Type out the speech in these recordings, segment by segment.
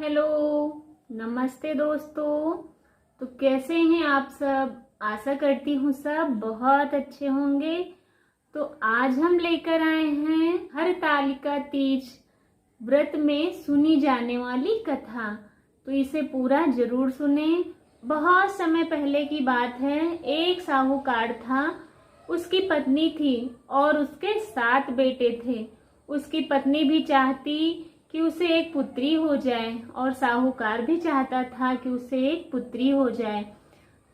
Hello, नमस्ते दोस्तों। तो कैसे हैं आप सब? आशा करती हूँ सब बहुत अच्छे होंगे। तो आज हम लेकर आए हैं हरतालिका तीज व्रत में सुनी जाने वाली कथा। तो इसे पूरा जरूर सुने। बहुत समय पहले की बात है। एक साहूकार था, उसकी पत्नी थी और उसके 7 बेटे थे। उसकी पत्नी भी चाहती कि उसे एक पुत्री हो जाए और साहूकार भी चाहता था कि उसे एक पुत्री हो जाए।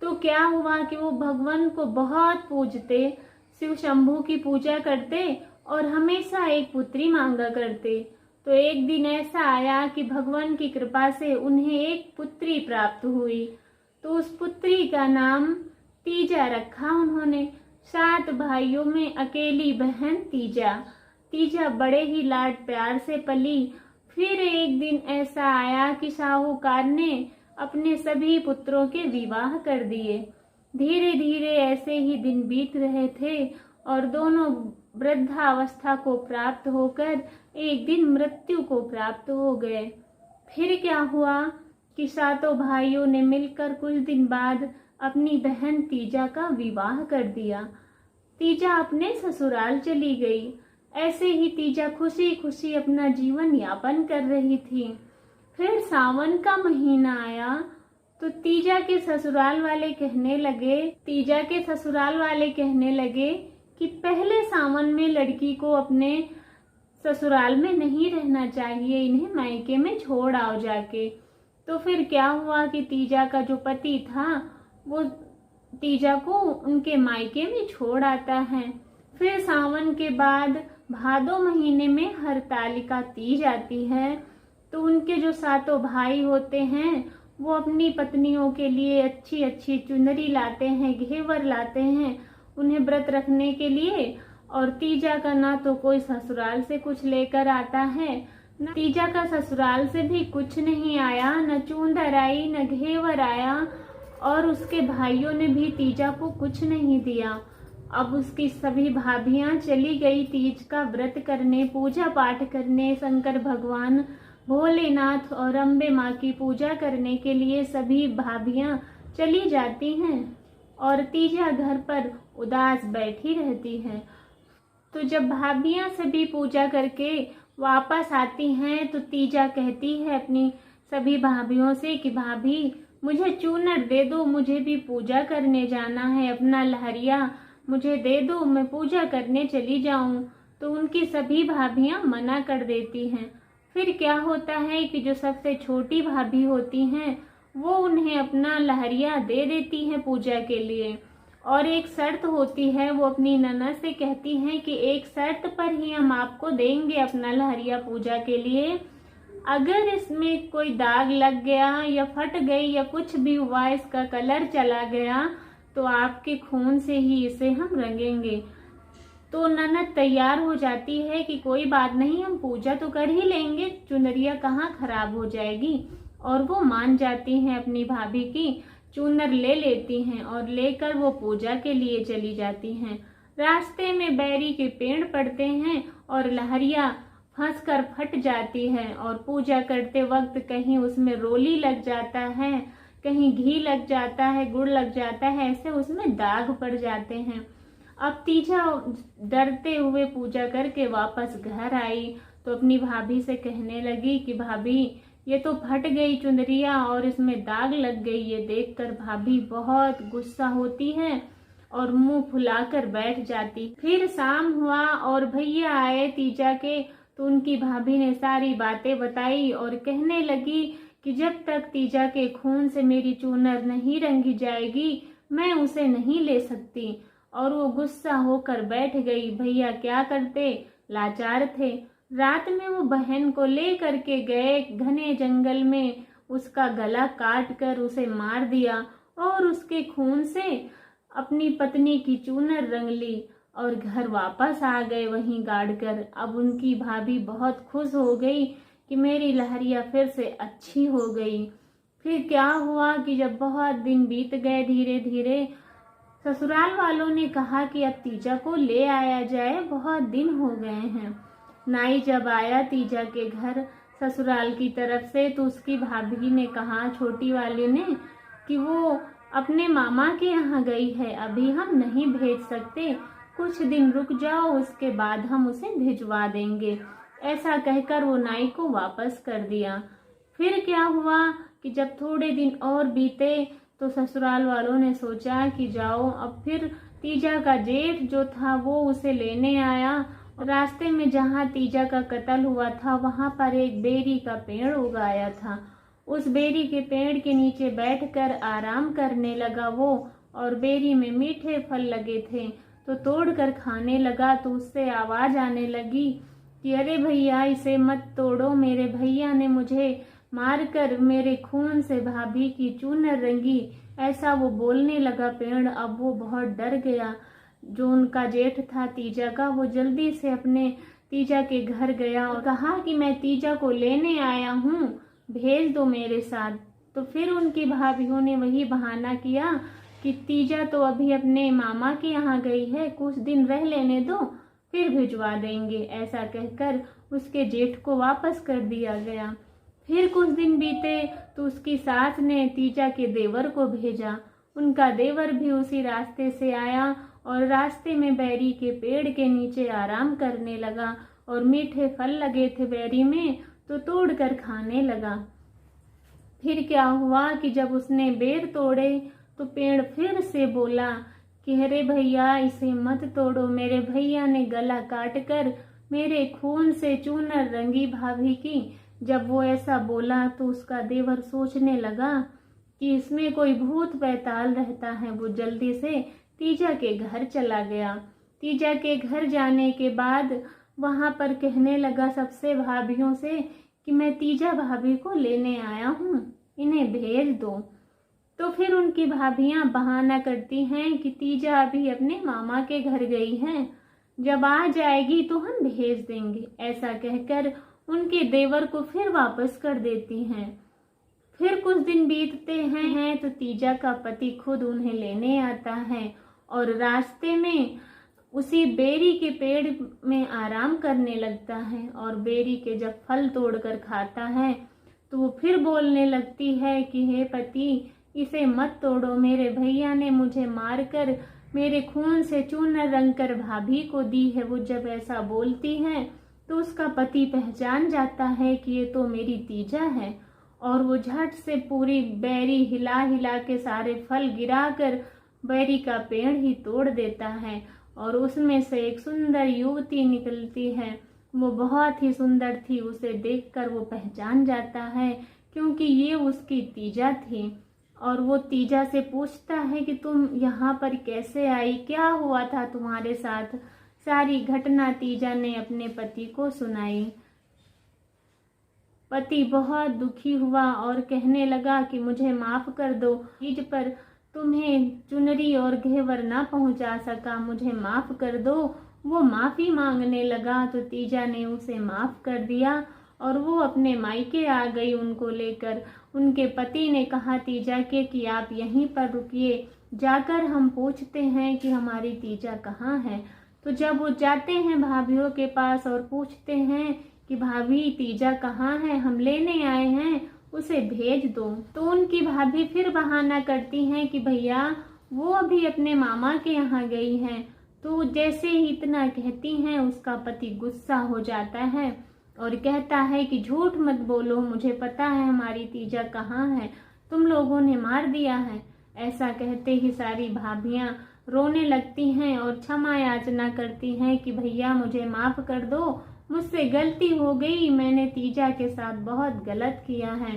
तो क्या हुआ कि वो भगवान को बहुत पूजते, शिव शंभू की पूजा करते और हमेशा एक पुत्री मांगा करते। तो एक दिन ऐसा आया कि भगवान की कृपा से उन्हें एक पुत्री प्राप्त हुई। तो उस पुत्री का नाम तीजा रखा उन्होंने। 7 भाइयों में अकेली बहन तीजा। तीजा बड़े ही लाड प्यार से पली। फिर एक दिन ऐसा आया कि साहूकार ने अपने सभी पुत्रों के विवाह कर दिए। धीरे धीरे ऐसे ही दिन बीत रहे थे और दोनों वृद्धावस्था को प्राप्त होकर एक दिन मृत्यु को प्राप्त हो गए। फिर क्या हुआ कि 7 भाइयों ने मिलकर कुछ दिन बाद अपनी बहन तीजा का विवाह कर दिया। तीजा अपने ससुराल चली गई। ऐसे ही तीजा खुशी खुशी अपना जीवन यापन कर रही थी। फिर सावन का महीना आया तो तीजा के ससुराल वाले कहने लगे कि पहले सावन में लड़की को अपने ससुराल में नहीं रहना चाहिए, इन्हें मायके में छोड़ आओ जाके। तो फिर क्या हुआ कि तीजा का जो पति था वो तीजा को उनके मायके में छोड़ आता है। फिर सावन के बाद भादो महीने में हरतालिका तीज आती है। तो उनके जो 7 भाई होते हैं वो अपनी पत्नियों के लिए अच्छी अच्छी चुनरी लाते हैं, घेवर लाते हैं उन्हें व्रत रखने के लिए। और तीजा का ना तो कोई ससुराल से कुछ लेकर आता है, न तीजा का ससुराल से भी कुछ नहीं आया, न चूंदर आई न घेवर आया। और उसके भाइयों ने भी तीजा को कुछ नहीं दिया। अब उसकी सभी भाभियां चली गई तीज का व्रत करने, पूजा पाठ करने, शंकर भगवान भोलेनाथ और अम्बे माँ की पूजा करने के लिए सभी भाभियां चली जाती हैं और तीजा घर पर उदास बैठी रहती है। तो जब भाभियां सभी पूजा करके वापस आती हैं तो तीजा कहती है अपनी सभी भाभियों से कि भाभी मुझे चूनर दे दो, मुझे भी पूजा करने जाना है, अपना लहरिया मुझे दे दो, मैं पूजा करने चली जाऊं। तो उनकी सभी भाभियां मना कर देती हैं। फिर क्या होता है कि जो सबसे छोटी भाभी होती हैं वो उन्हें अपना लहरिया दे देती हैं पूजा के लिए। और एक शर्त होती है, वो अपनी ननद से कहती हैं कि एक शर्त पर ही हम आपको देंगे अपना लहरिया पूजा के लिए। अगर इसमें कोई दाग लग गया या फट गई या कुछ भी हुआ, इसका कलर चला गया, तो आपके खून से ही इसे हम रंगेंगे। तो ननद तैयार हो जाती है कि कोई बात नहीं, हम पूजा तो कर ही लेंगे, चुनरिया कहाँ खराब हो जाएगी। और वो मान जाती हैं, अपनी भाभी की चुनर ले लेती हैं और लेकर वो पूजा के लिए चली जाती हैं। रास्ते में बैरी के पेड़ पड़ते हैं और लहरिया फंस कर फट जाती है और पूजा करते वक्त कहीं उसमें रोली लग जाता है, कहीं घी लग जाता है, गुड़ लग जाता है, ऐसे उसमें दाग पड़ जाते हैं। अब तीजा डरते हुए पूजा करके वापस घर आई तो अपनी भाभी से कहने लगी कि भाभी ये तो फट गई चुनरिया और इसमें दाग लग गई। ये देखकर भाभी बहुत गुस्सा होती है और मुंह फुलाकर बैठ जाती। फिर शाम हुआ और भैया आए तीजा के, तो उनकी भाभी ने सारी बातें बताई और कहने लगी कि जब तक तीजा के खून से मेरी चूनर नहीं रंगी जाएगी मैं उसे नहीं ले सकती। और वो गुस्सा होकर बैठ गई। भैया क्या करते, लाचार थे। रात में वो बहन को ले करके गए घने जंगल में, उसका गला काट कर उसे मार दिया और उसके खून से अपनी पत्नी की चूनर रंग ली और घर वापस आ गए वहीं गाड़ कर। अब उनकी भाभी बहुत खुश हो गई कि मेरी लहरिया फिर से अच्छी हो गई। फिर क्या हुआ कि जब बहुत दिन बीत गए धीरे धीरे, ससुराल वालों ने कहा कि अब तीजा को ले आया जाए, बहुत दिन हो गए हैं। नाई जब आया तीजा के घर, ससुराल की तरफ से। तो उसकी भाभी ने कहा, छोटी वाली ने, कि वो अपने मामा के यहाँ गई है, अभी हम नहीं भेज सकते, कुछ दिन रुक जाओ, उसके बाद हम उसे भिजवा देंगे। ऐसा कहकर वो नाई को वापस कर दिया। फिर क्या हुआ कि जब थोड़े दिन और बीते तो ससुराल वालों ने सोचा कि जाओ, अब फिर तीजा का जेठ जो था वो उसे लेने आया। रास्ते में जहाँ तीजा का कत्ल हुआ था वहाँ पर एक बेरी का पेड़ उगाया था। उस बेरी के पेड़ के नीचे बैठकर आराम करने लगा वो, और बेरी में मीठे फल लगे थे तो तोड़कर खाने लगा। तो उससे आवाज आने लगी कि अरे भैया, इसे मत तोड़ो, मेरे भैया ने मुझे मारकर मेरे खून से भाभी की चूनर रंगी। ऐसा वो बोलने लगा पेड़। अब वो बहुत डर गया। जो उनका जेठ था तीजा का, वो जल्दी से अपने तीजा के घर गया और कहा कि मैं तीजा को लेने आया हूँ, भेज दो मेरे साथ। तो फिर उनकी भाभीयों ने वही बहाना किया कि तीजा तो अभी अपने मामा के यहाँ गई है, कुछ दिन रह लेने दो, फिर भिजवा देंगे। ऐसा कहकर उसके जेठ को वापस कर दिया गया। फिर कुछ दिन बीते तो उसकी सास ने तीजा के देवर को भेजा। उनका देवर भी उसी रास्ते से आया और रास्ते में बैरी के पेड़ के नीचे आराम करने लगा, और मीठे फल लगे थे बैरी में तो तोड़कर खाने लगा। फिर क्या हुआ कि जब उसने बेर तोड़े तो पेड़ फिर से बोला कि अरे भैया, इसे मत तोड़ो, मेरे भैया ने गला काट कर मेरे खून से चूनर रंगी भाभी की। जब वो ऐसा बोला तो उसका देवर सोचने लगा कि इसमें कोई भूत पैताल रहता है। वो जल्दी से तीजा के घर चला गया। तीजा के घर जाने के बाद वहां पर कहने लगा सबसे भाभीयों से कि मैं तीजा भाभी को लेने आया हूँ, इन्हें भेज दो। तो फिर उनकी भाभियां बहाना करती हैं कि तीजा अभी अपने मामा के घर गई है, जब आ जाएगी तो हम भेज देंगे। ऐसा कहकर उनके देवर को फिर वापस कर देती हैं। फिर कुछ दिन बीतते हैं तो तीजा का पति खुद उन्हें लेने आता है और रास्ते में उसी बेरी के पेड़ में आराम करने लगता है। और बेरी के जब फल तोड़कर खाता है तो वो फिर बोलने लगती है कि हे पति, इसे मत तोड़ो, मेरे भैया ने मुझे मारकर मेरे खून से चूनर रंग कर भाभी को दी है। वो जब ऐसा बोलती है तो उसका पति पहचान जाता है कि ये तो मेरी तीजा है, और वो झट से पूरी बैरी हिला हिला के सारे फल गिराकर बैरी का पेड़ ही तोड़ देता है, और उसमें से एक सुंदर युवती निकलती है। वो बहुत ही सुंदर थी, उसे देखकर वो पहचान जाता है क्योंकि ये उसकी तीजा थी। और वो तीजा से पूछता है कि तुम यहाँ पर कैसे आई, क्या हुआ था तुम्हारे साथ। सारी घटना तीजा ने अपने पति को सुनाई। पति बहुत दुखी हुआ और कहने लगा कि मुझे माफ कर दो, तीज पर तुम्हें चुनरी और घेवर ना पहुंचा सका, मुझे माफ कर दो। वो माफी मांगने लगा तो तीजा ने उसे माफ कर दिया और वो अपने मायके आ गई उनको लेकर। उनके पति ने कहा तीजा के कि आप यहीं पर रुकिए, जाकर हम पूछते हैं कि हमारी तीजा कहाँ है। तो जब वो जाते हैं भाभीयों के पास और पूछते हैं कि भाभी तीजा कहाँ है, हम लेने आए हैं, उसे भेज दो। तो उनकी भाभी फिर बहाना करती हैं कि भैया वो अभी अपने मामा के यहाँ गई हैं। तो जैसे ही इतना कहती हैं उसका पति गुस्सा हो जाता है और कहता है कि झूठ मत बोलो, मुझे पता है हमारी तीजा कहाँ है, तुम लोगों ने मार दिया है। ऐसा कहते ही सारी भाभियां रोने लगती हैं और क्षमा याचना करती हैं कि भैया मुझे माफ कर दो, मुझसे गलती हो गई, मैंने तीजा के साथ बहुत गलत किया है।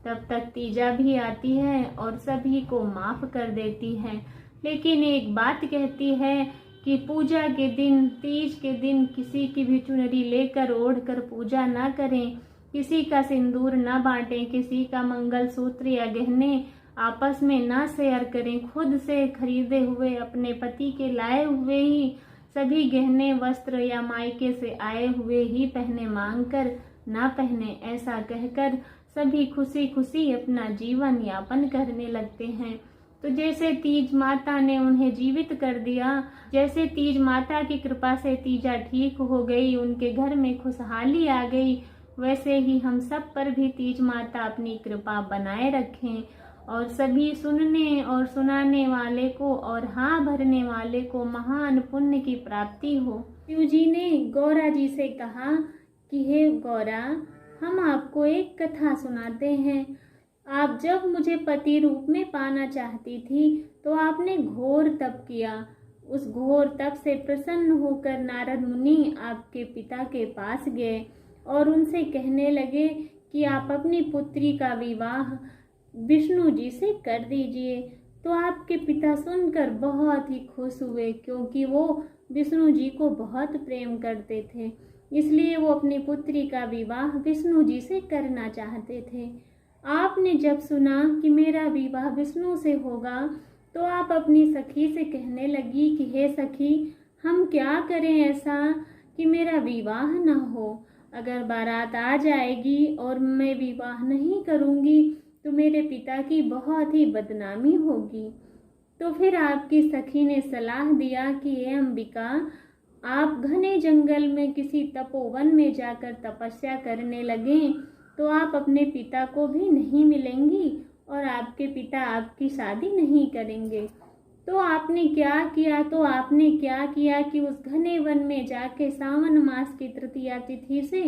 तब तक तीजा भी आती है और सभी को माफ कर देती है, लेकिन एक बात कहती है कि पूजा के दिन, तीज के दिन किसी की भी चुनरी लेकर ओढ़कर पूजा ना करें, किसी का सिंदूर ना बांटें, किसी का मंगलसूत्र या गहने आपस में ना शेयर करें, खुद से खरीदे हुए अपने पति के लाए हुए ही सभी गहने वस्त्र या मायके से आए हुए ही पहने, मांग कर ना पहने। ऐसा कहकर सभी खुशी खुशी अपना जीवन यापन करने लगते हैं। तो जैसे तीज माता ने उन्हें जीवित कर दिया, जैसे तीज माता की कृपा से तीजा ठीक हो गई, उनके घर में खुशहाली आ गई, वैसे ही हम सब पर भी तीज माता अपनी कृपा बनाए रखें और सभी सुनने और सुनाने वाले को और हाँ भरने वाले को महान पुण्य की प्राप्ति हो। शिव जी ने गौरा जी से कहा कि हे गौरा, हम आपको एक कथा सुनाते हैं। आप जब मुझे पति रूप में पाना चाहती थी तो आपने घोर तप किया। उस घोर तप से प्रसन्न होकर नारद मुनि आपके पिता के पास गए और उनसे कहने लगे कि आप अपनी पुत्री का विवाह विष्णु जी से कर दीजिए। तो आपके पिता सुनकर बहुत ही खुश हुए, क्योंकि वो विष्णु जी को बहुत प्रेम करते थे, इसलिए वो अपनी पुत्री का विवाह विष्णु जी से करना चाहते थे। आपने जब सुना कि मेरा विवाह विष्णु से होगा तो आप अपनी सखी से कहने लगी कि हे सखी, हम क्या करें ऐसा कि मेरा विवाह न हो। अगर बारात आ जाएगी और मैं विवाह नहीं करूँगी तो मेरे पिता की बहुत ही बदनामी होगी। तो फिर आपकी सखी ने सलाह दिया कि हे अंबिका, आप घने जंगल में किसी तपोवन में जाकर तपस्या करने लगें तो आप अपने पिता को भी नहीं मिलेंगी और आपके पिता आपकी शादी नहीं करेंगे। तो आपने क्या किया कि उस घने वन में जाके सावन मास की तृतीया तिथि से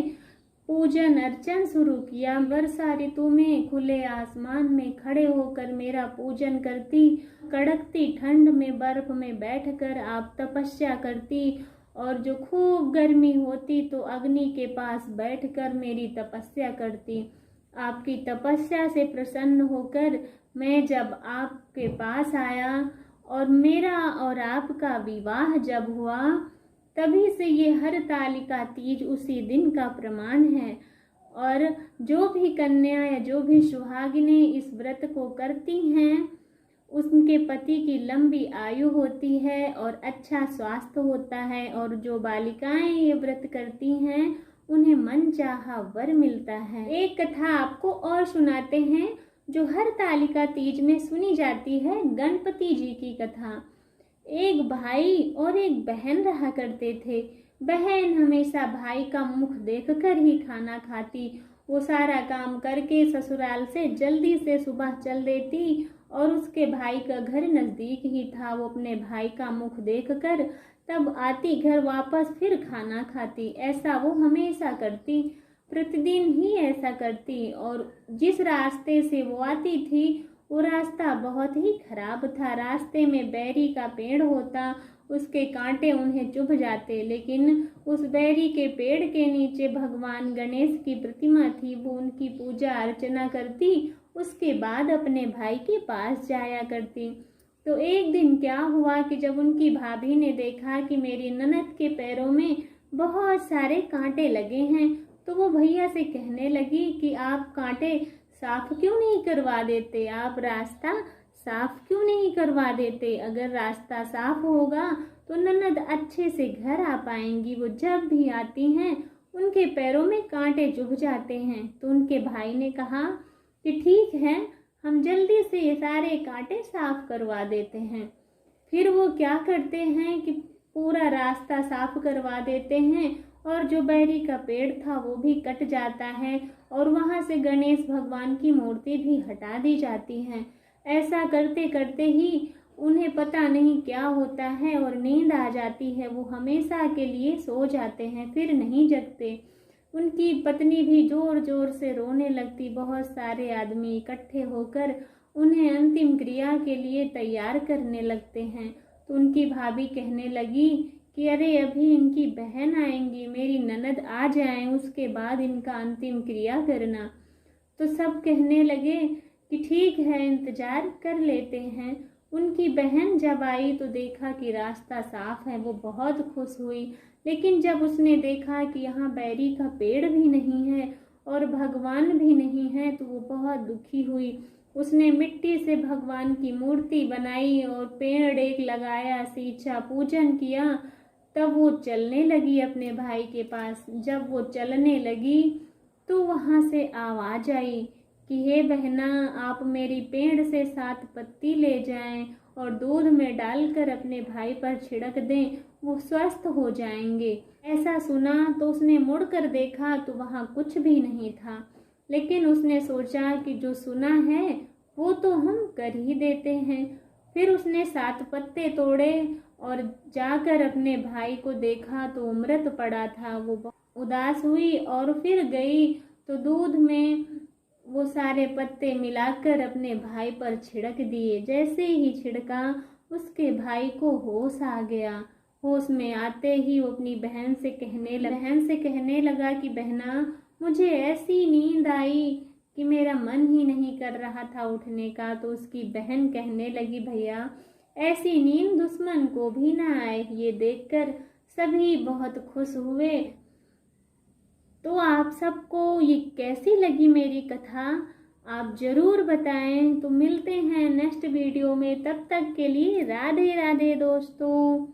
पूजन अर्चन शुरू किया। वर्षा ऋतु में खुले आसमान में खड़े होकर मेरा पूजन करती, कड़कती ठंड में बर्फ में बैठकर आप तपस्या करती और जो खूब गर्मी होती तो अग्नि के पास बैठकर मेरी तपस्या करती। आपकी तपस्या से प्रसन्न होकर मैं जब आपके पास आया और मेरा और आपका विवाह जब हुआ, तभी से ये हरतालिका तीज उसी दिन का प्रमाण है। और जो भी कन्या या जो भी सुहागिनें इस व्रत को करती हैं उनके पति की लंबी आयु होती है और अच्छा स्वास्थ्य होता है, और जो बालिकाएं ये व्रत करती हैं उन्हें मनचाहा वर मिलता है। एक कथा आपको और सुनाते हैं जो हरतालिका तीज में सुनी जाती है, गणपति जी की कथा। एक भाई और एक बहन रहा करते थे। बहन हमेशा भाई का मुख देखकर ही खाना खाती। वो सारा काम करके ससुराल से जल्दी से सुबह चल देती और उसके भाई का घर नज़दीक ही था। वो अपने भाई का मुख देखकर तब आती घर वापस, फिर खाना खाती। ऐसा वो हमेशा करती, प्रतिदिन ही ऐसा करती। और जिस रास्ते से वो आती थी वो रास्ता बहुत ही खराब था। रास्ते में बैरी का पेड़ होता, उसके कांटे उन्हें चुभ जाते, लेकिन उस बैरी के पेड़ के नीचे भगवान गणेश की प्रतिमा थी। वो उनकी पूजा अर्चना करती, उसके बाद अपने भाई के पास जाया करती। तो एक दिन क्या हुआ कि जब उनकी भाभी ने देखा कि मेरी ननद के पैरों में बहुत सारे कांटे लगे हैं, तो वो भैया से कहने लगी कि आप कांटे साफ क्यों नहीं करवा देते, आप रास्ता साफ क्यों नहीं करवा देते। अगर रास्ता साफ होगा तो ननद अच्छे से घर आ पाएंगी। वो जब भी आती हैं उनके पैरों में कांटे चुभ जाते हैं। तो उनके भाई ने कहा कि ठीक है, हम जल्दी से ये सारे कांटे साफ करवा देते हैं। फिर वो क्या करते हैं कि पूरा रास्ता साफ करवा देते हैं और जो बैरी का पेड़ था वो भी कट जाता है और वहाँ से गणेश भगवान की मूर्ति भी हटा दी जाती है। ऐसा करते करते ही उन्हें पता नहीं क्या होता है और नींद आ जाती है। वो हमेशा के लिए सो जाते हैं, फिर नहीं जगते। उनकी पत्नी भी जोर जोर से रोने लगती। बहुत सारे आदमी इकट्ठे होकर उन्हें अंतिम क्रिया के लिए तैयार करने लगते हैं। तो उनकी भाभी कहने लगी कि अरे अभी इनकी बहन आएंगी, मेरी ननद आ जाएं, उसके बाद इनका अंतिम क्रिया करना। तो सब कहने लगे कि ठीक है, इंतजार कर लेते हैं। उनकी बहन जब आई तो देखा कि रास्ता साफ है। वो बहुत खुश हुई, लेकिन जब उसने देखा कि यहाँ बैरी का पेड़ भी नहीं है और भगवान भी नहीं है तो वो बहुत दुखी हुई। उसने मिट्टी से भगवान की मूर्ति बनाई और पेड़ एक लगाया, सींचा, पूजन किया। तब वो चलने लगी अपने भाई के पास। जब वो चलने लगी तो वहाँ से आवाज़ आई कि हे बहना, आप मेरी पेड़ से 7 पत्ती ले जाएं और दूध में डालकर अपने भाई पर छिड़क दें, वो स्वस्थ हो जाएंगे। ऐसा सुना तो उसने मुड़कर देखा तो वहाँ कुछ भी नहीं था, लेकिन उसने सोचा कि जो सुना है वो तो हम कर ही देते हैं। फिर उसने 7 पत्ते तोड़े और जाकर अपने भाई को देखा तो अमृत पड़ा था। वो उदास हुई और फिर गई तो दूध में वो सारे पत्ते मिलाकर अपने भाई पर छिड़क दिए। जैसे ही छिड़का उसके भाई को होश आ गया। होश में आते ही वो अपनी बहन से कहने लगा कि बहना, मुझे ऐसी नींद आई कि मेरा मन ही नहीं कर रहा था उठने का। तो उसकी बहन कहने लगी, भैया ऐसी नींद दुश्मन को भी ना आए। ये देखकर सभी बहुत खुश हुए। तो आप सबको ये कैसी लगी मेरी कथा, आप ज़रूर बताएं। तो मिलते हैं नेक्स्ट वीडियो में, तब तक के लिए राधे राधे दोस्तों।